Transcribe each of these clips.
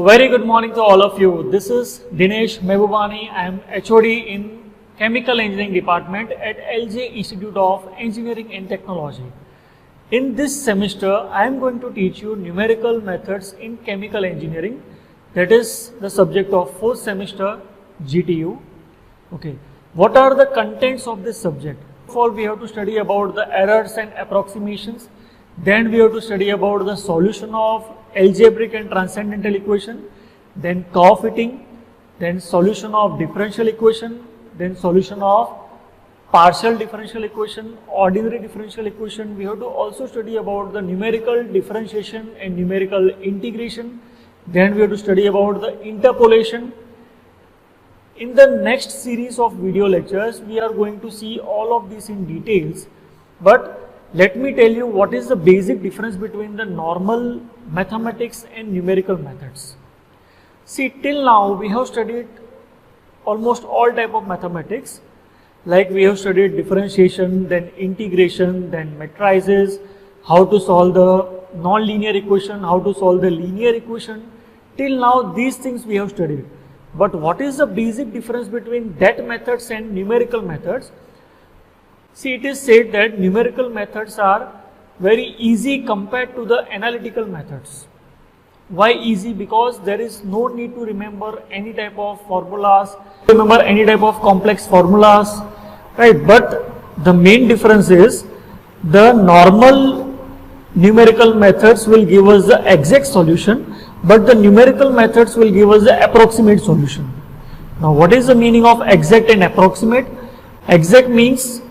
Very good morning to all of you. This is Dinesh Mehbubani. I am HOD in Chemical Engineering Department at LJIET Institute of Engineering and Technology. In this semester, I am going to teach you numerical methods in chemical engineering. That is the subject of 4th semester GTU. Okay. What are the contents of this subject? First of all, we have to study about the errors and approximations. Then we have to study about the solution of algebraic and transcendental equation, then curve fitting, then solution of differential equation, then solution of partial differential equation, ordinary differential equation. We have to also study about the numerical differentiation and numerical integration. Then we have to study about the interpolation. In the next series of video lectures, we are going to see all of these in details, but let me tell you what is the basic difference between the normal mathematics and numerical methods. See, till now we have studied almost all type of mathematics, like we have studied differentiation, then integration, then matrices, how to solve the non-linear equation, how to solve the linear equation. Till now these things we have studied. But what is the basic difference between that methods and numerical methods? See, it is said that numerical methods are very easy compared to the analytical methods. Why easy? Because there is no need to remember any type of formulas, remember any type of complex formulas, right? But the main difference is the normal numerical methods will give us the exact solution, but the numerical methods will give us the approximate solution. Now, what is the meaning of exact and approximate? Exact means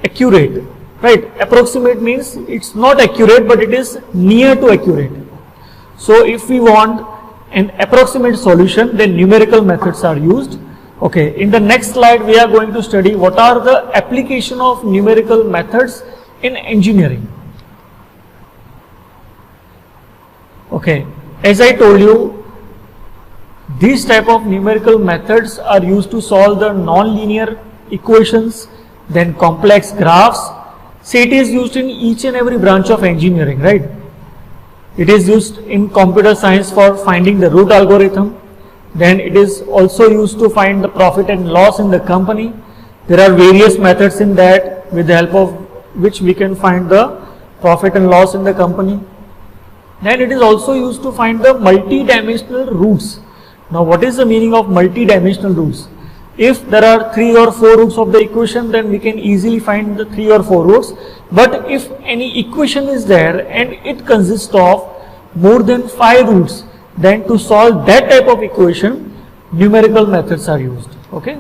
accurate, right? Approximate means it's not accurate, but it is near to accurate. So if we want an approximate solution, then numerical methods are used. Okay, in the next slide we are going to study what are the application of numerical methods in engineering. Okay, as I told you, these type of numerical methods are used to solve the non-linear equations, then complex graphs. See, it is used in each and every branch of engineering, right? It is used in computer science for finding the root algorithm. Then it is also used to find the profit and loss in the company. There are various methods in that with the help of which we can find the profit and loss in the company. Then it is also used to find the multi-dimensional roots. Now, what is the meaning of multi-dimensional roots? If there are 3 or 4 roots of the equation, then we can easily find the 3 or 4 roots. But if any equation is there and it consists of more than 5 roots, then to solve that type of equation, numerical methods are used. Okay.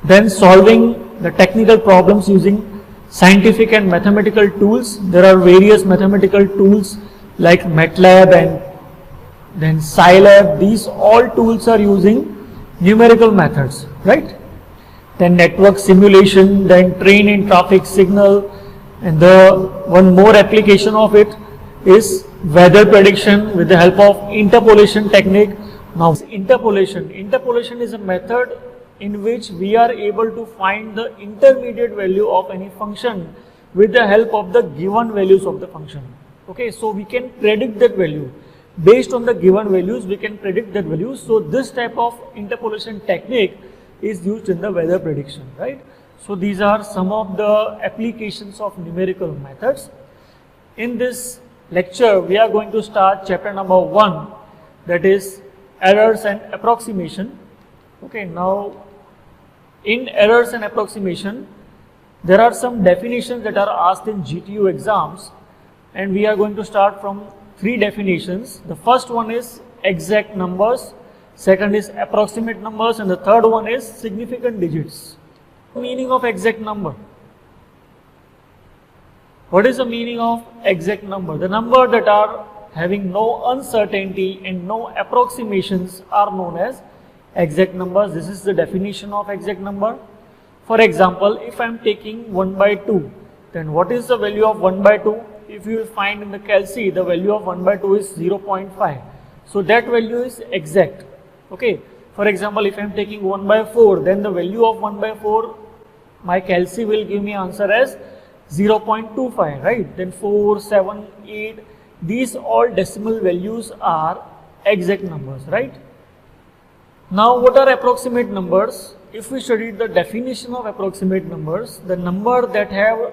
Then solving the technical problems using scientific and mathematical tools. There are various mathematical tools like MATLAB and then Scilab. These all tools are using numerical methods, right? Then network simulation, then train and traffic signal, and the one more application of it is weather prediction with the help of interpolation technique. Now, interpolation is a method in which we are able to find the intermediate value of any function with the help of the given values of the function. Okay, so we can predict that value. Based on the given values, we can predict that value. So this type of interpolation technique is used in the weather prediction, right? So these are some of the applications of numerical methods. In this lecture, we are going to start chapter number 1, that is errors and approximation. Okay, now in errors and approximation, there are some definitions that are asked in GTU exams, and we are going to start from 3 definitions. The first one is exact numbers, second is approximate numbers, and the third one is significant digits. Meaning of exact number. What is the meaning of exact number? The number that are having no uncertainty and no approximations are known as exact numbers. This is the definition of exact number. For example, if I am taking 1/2, then what is the value of 1/2? If you will find in the calci, the value of 1/2 is 0.5. So that value is exact. Okay. For example, if I am taking 1/4, then the value of 1/4, my calci will give me answer as 0.25, right? Then 4, 7, 8, these all decimal values are exact numbers, right? Now what are approximate numbers? If we study the definition of approximate numbers, the number that have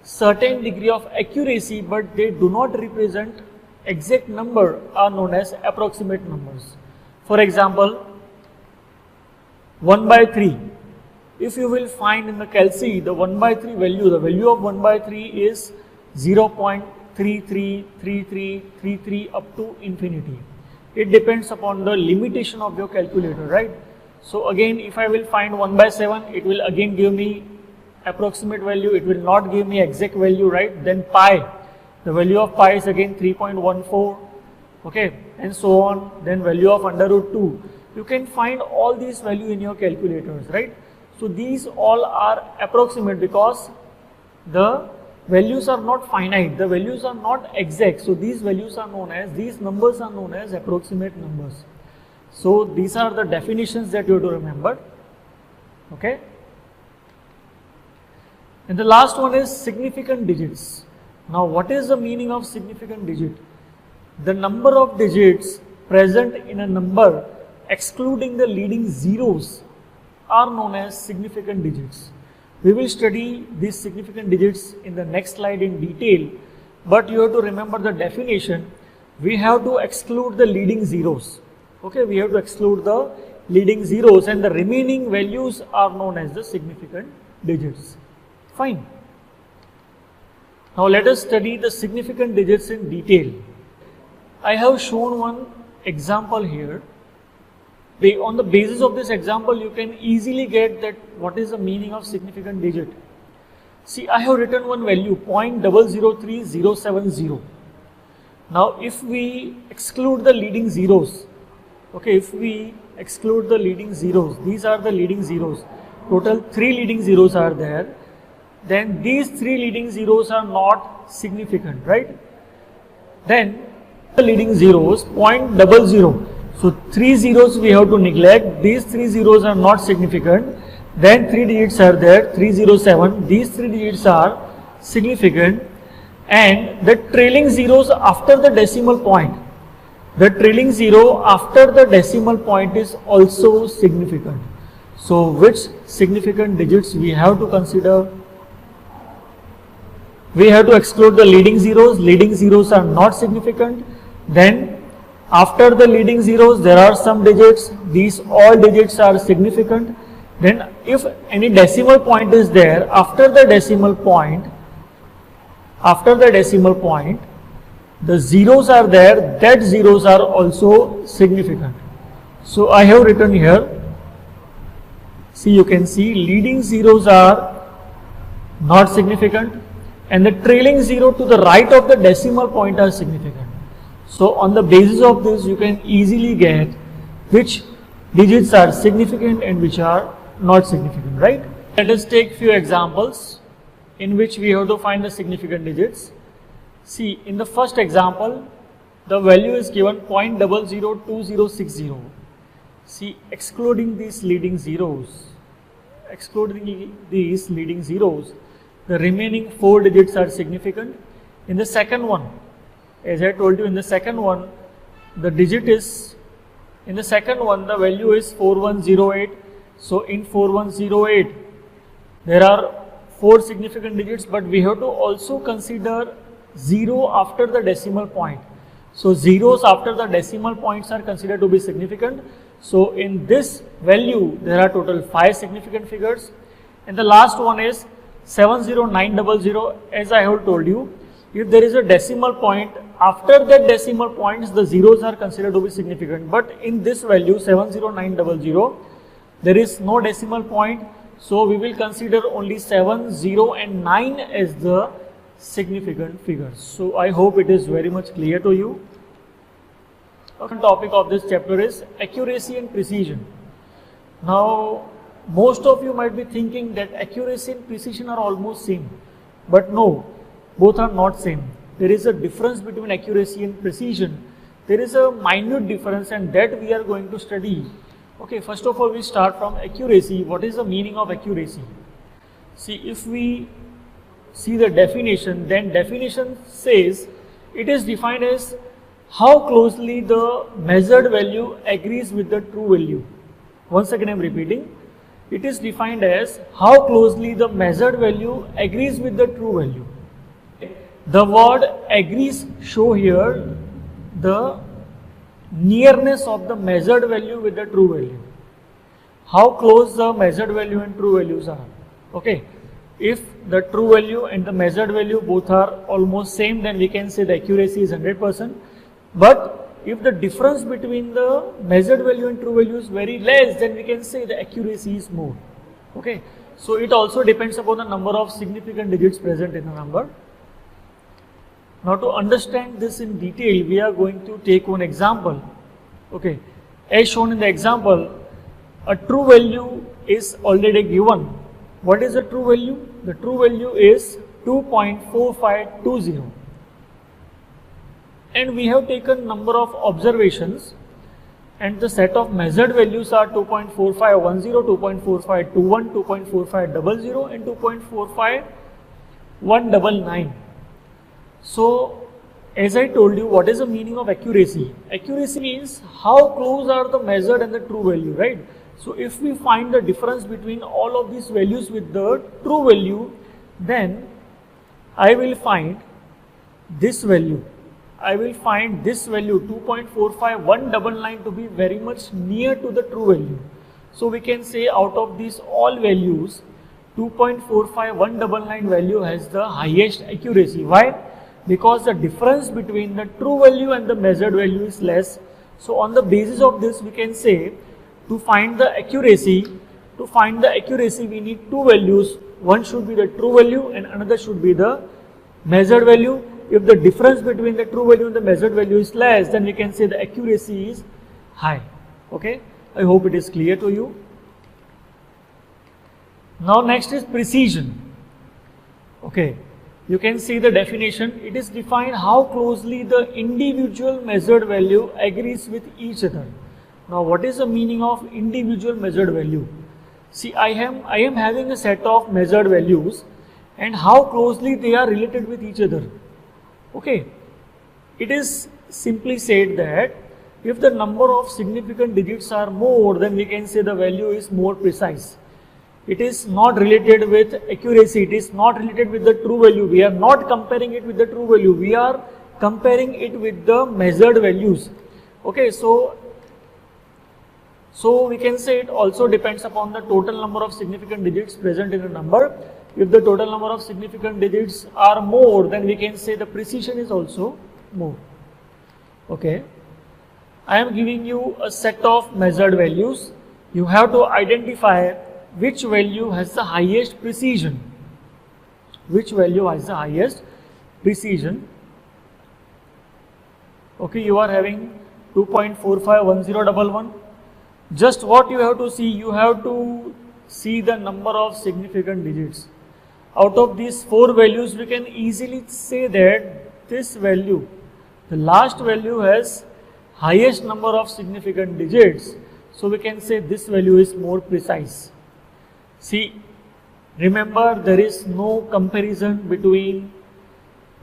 certain degree of accuracy but they do not represent exact number are known as approximate numbers. For example, 1 by 3. If you will find in the calci the 1 by 3 value, the value of 1 by 3 is 0.333333 up to infinity. It depends upon the limitation of your calculator, right? So again, if I will find 1 by 7, it will again give me approximate value, it will not give me exact value, right? Then pi, the value of pi is again 3.14, okay, and so on. Then value of under root 2. You can find all these value in your calculators, right? So these all are approximate because the values are not finite, the values are not exact. So these values are known as, these numbers are known as approximate numbers. So these are the definitions that you have to remember, okay. And the last one is significant digits. Now what is the meaning of significant digit? The number of digits present in a number excluding the leading zeros are known as significant digits. We will study these significant digits in the next slide in detail, but you have to remember the definition. We have to exclude the leading zeros. Okay, we have to exclude the leading zeros and the remaining values are known as the significant digits. Fine. Now let us study the significant digits in detail. I have shown one example here. On the basis of this example, you can easily get that what is the meaning of significant digit. See, I have written one value 0.003070. Now if we exclude the leading zeros, okay, if we exclude the leading zeros, these are the leading zeros, total 3 leading zeros are there, then these 3 leading zeros are not significant, right? Then the leading zeros 0.00. So 3 zeros we have to neglect, these 3 zeros are not significant. Then 3 digits are there, 307, these 3 digits are significant. And the trailing zeros after the decimal point, the trailing zero after the decimal point is also significant. So which significant digits we have to consider? We have to exclude the leading zeros are not significant. Then after the leading zeros there are some digits, these all digits are significant. Then if any decimal point is there, after the decimal point, the zeros are there, that zeros are also significant. So I have written here, see, you can see leading zeros are not significant and the trailing zero to the right of the decimal point are significant. So on the basis of this you can easily get which digits are significant and which are not significant, right? Let us take few examples in which we have to find the significant digits. See, in the first example, the value is given 0.002060. See, excluding these leading zeros, the remaining 4 digits are significant. In the second one, as I told you, in the second one, the digit is, in the second one, the value is 4108. So in 4108, there are 4 significant digits, but we have to also consider 0 after the decimal point. So zeros after the decimal points are considered to be significant. So in this value, there are total 5 significant figures. And the last one is 70900. As I have told you, if there is a decimal point, after that decimal points, the zeros are considered to be significant. But in this value 70900, there is no decimal point. So we will consider only 7, 0 and 9 as the significant figures. So I hope it is very much clear to you. The topic of this chapter is accuracy and precision. Now most of you might be thinking that accuracy and precision are almost same, but no, both are not same. There is a difference between accuracy and precision. There is a minute difference and that we are going to study. Okay, first of all we start from accuracy. What is the meaning of accuracy? See, if we see the definition, then definition says it is defined as how closely the measured value agrees with the true value. Once again I am repeating, it is defined as how closely the measured value agrees with the true value. The word agrees show here the nearness of the measured value with the true value. How close the measured value and true values are. Okay, if the true value and the measured value both are almost same, then we can say the accuracy is 100%. But if the difference between the measured value and true value is very less, then we can say the accuracy is more. Okay, so it also depends upon the number of significant digits present in the number. Now to understand this in detail, we are going to take one example. Okay, as shown in the example, a true value is already given. What is the true value? The true value is 2.4520. And we have taken number of observations, and the set of measured values are 2.4510, 2.4521, 2.4500 and 2.45199. So as I told you, what is the meaning of accuracy? Accuracy means how close are the measured and the true value, right? So if we find the difference between all of these values with the true value, then I will find this value. I will find this value 2.45199 to be very much near to the true value. So we can say out of these all values, 2.45199 value has the highest accuracy. Why? Because the difference between the true value and the measured value is less. So on the basis of this, we can say to find the accuracy, we need two values. One should be the true value and another should be the measured value. If the difference between the true value and the measured value is less, then we can say the accuracy is high. Okay, I hope it is clear to you. Now next is precision. Okay, you can see the definition. It is defined how closely the individual measured value agrees with each other. Now what is the meaning of individual measured value? See, I am having a set of measured values and how closely they are related with each other. Okay, it is simply said that if the number of significant digits are more, then we can say the value is more precise. It is not related with accuracy, it is not related with the true value. We are not comparing it with the true value, we are comparing it with the measured values. Okay, so we can say it also depends upon the total number of significant digits present in a number. If the total number of significant digits are more, then we can say the precision is also more. Okay, I am giving you a set of measured values. You have to identify which value has the highest precision. Which value has the highest precision? Okay, you are having 2.451011. Just what you have to see, you have to see the number of significant digits. Out of these four values, we can easily say that this value, the last value, has highest number of significant digits. So we can say this value is more precise. See, remember, there is no comparison between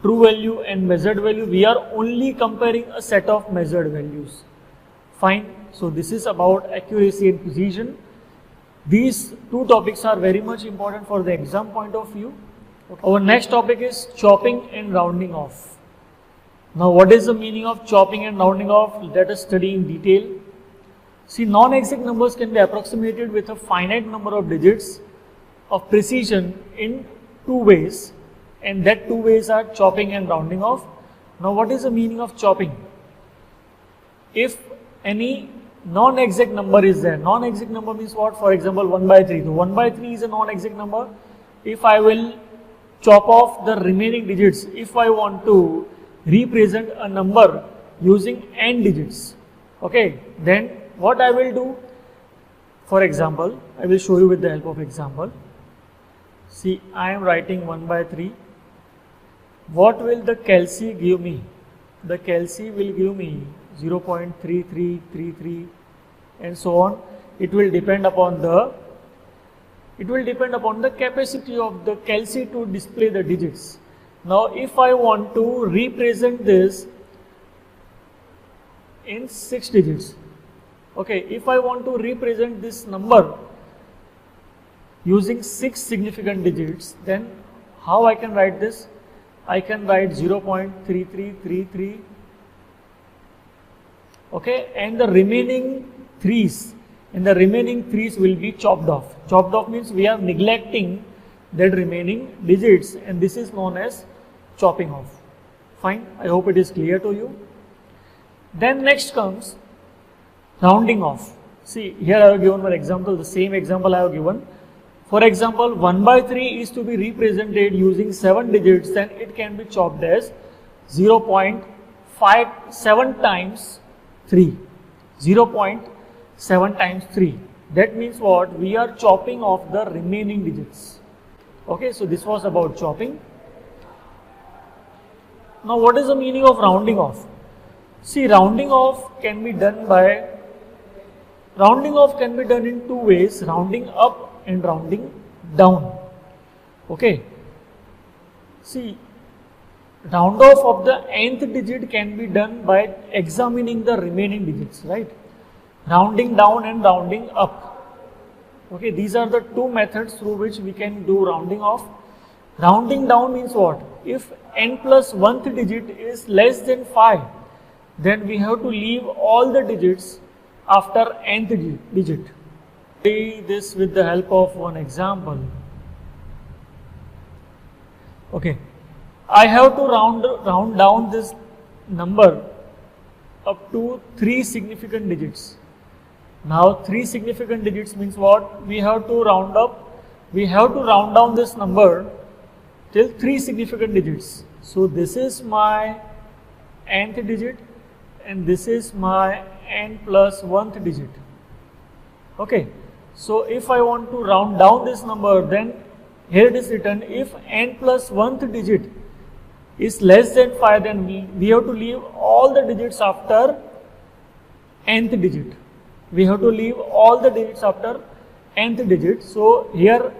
true value and measured value. We are only comparing a set of measured values. Fine. So this is about accuracy and precision. These two topics are very much important for the exam point of view. Our next topic is chopping and rounding off. Now what is the meaning of chopping and rounding off? Let us study in detail. See, non-exact numbers can be approximated with a finite number of digits of precision in two ways, and that two ways are chopping and rounding off. Now what is the meaning of chopping? If any non-exact number is there. Non-exact number means what? For example, 1 by 3. So 1 by 3 is a non-exact number. If I will chop off the remaining digits, if I want to represent a number using n digits, okay, then what I will do? For example, I will show you with the help of example. See, I am writing 1 by 3. What will the calci give me? The calci will give me 0.3333 and so on. It will depend upon the capacity of the calci to display the digits. Now if I want to represent this in 6 digits. Okay, if I want to represent this number using 6 significant digits, then how I can write this? I can write 0.3333, okay, and the remaining 3's, will be chopped off. Chopped off means we are neglecting that remaining digits, and this is known as chopping off. Fine, I hope it is clear to you. Then next comes rounding off. See, here I have given one example, the same example I have given. For example, 1/3 is to be represented using 7 digits, then it can be chopped as 0.57 times 3. 0.7 times 3. That means what? We are chopping off the remaining digits. Okay, so this was about chopping. Now what is the meaning of rounding off? See, rounding off can be done in two ways, rounding up and rounding down. Okay, see, round off of the nth digit can be done by examining the remaining digits, right? Rounding down and rounding up. Okay, these are the two methods through which we can do rounding off. Rounding down means what? If n plus 1th digit is less than 5, then we have to leave all the digits after nth digit. See this with the help of one example. Okay, I have to round down this number up to 3 significant digits. Now 3 significant digits means what? We have to round down this number till 3 significant digits. So this is my nth digit and this is my n plus 1th digit. Okay, so if I want to round down this number, then here it is written, if n plus 1th digit is less than 5, then we have to leave all the digits after nth digit. We have to leave all the digits after nth digit. So here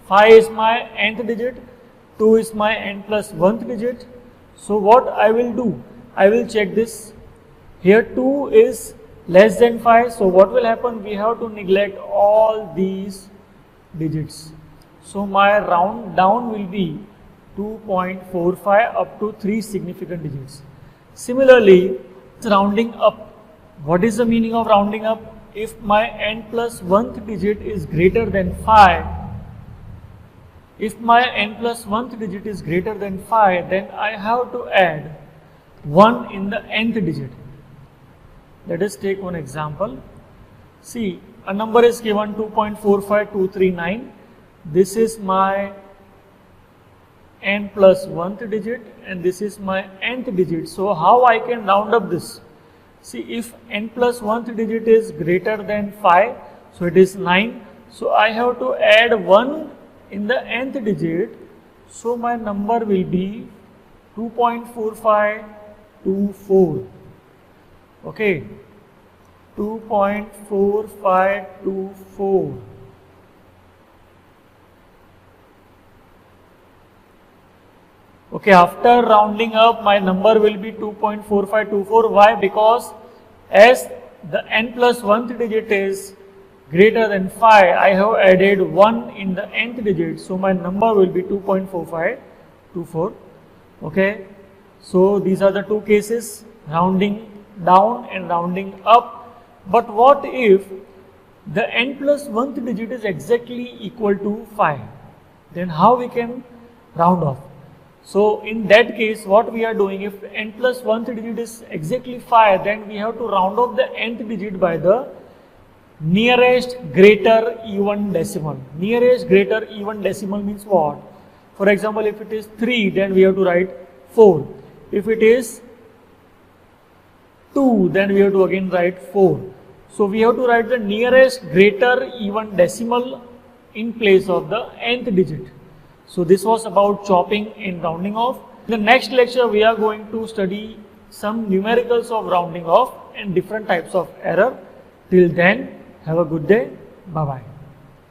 5 is my nth digit, 2 is my n plus 1th digit. So what I will do? I will check this. Here 2 is less than 5. So what will happen? We have to neglect all these digits. So my round down will be 2.45 up to 3 significant digits. Similarly, rounding up. What is the meaning of rounding up? If my n plus 1th digit is greater than 5, then I have to add 1 in the nth digit. Let us take one example. See, a number is given 2.45239. This is my n plus 1th digit and this is my nth digit. So how I can round up this? See, if n plus 1th digit is greater than 5, so it is 9. So I have to add 1 in the nth digit. So my number will be 2.4524. Okay, 2.4524. Okay, after rounding up, my number will be 2.4524. Why? Because as the n plus 1th digit is greater than 5, I have added 1 in the nth digit. So my number will be 2.4524. Okay, so these are the two cases, rounding down and rounding up. But what if the n plus 1th digit is exactly equal to 5? Then how we can round off? So in that case, what we are doing, if n plus 1th digit is exactly 5, then we have to round off the nth digit by the nearest greater even decimal. Nearest greater even decimal means what? For example, if it is 3, then we have to write 4. If it is 2, then we have to again write 4. So we have to write the nearest greater even decimal in place of the nth digit. So this was about chopping and rounding off. In the next lecture, we are going to study some numericals of rounding off and different types of error. Till then, have a good day. Bye-bye.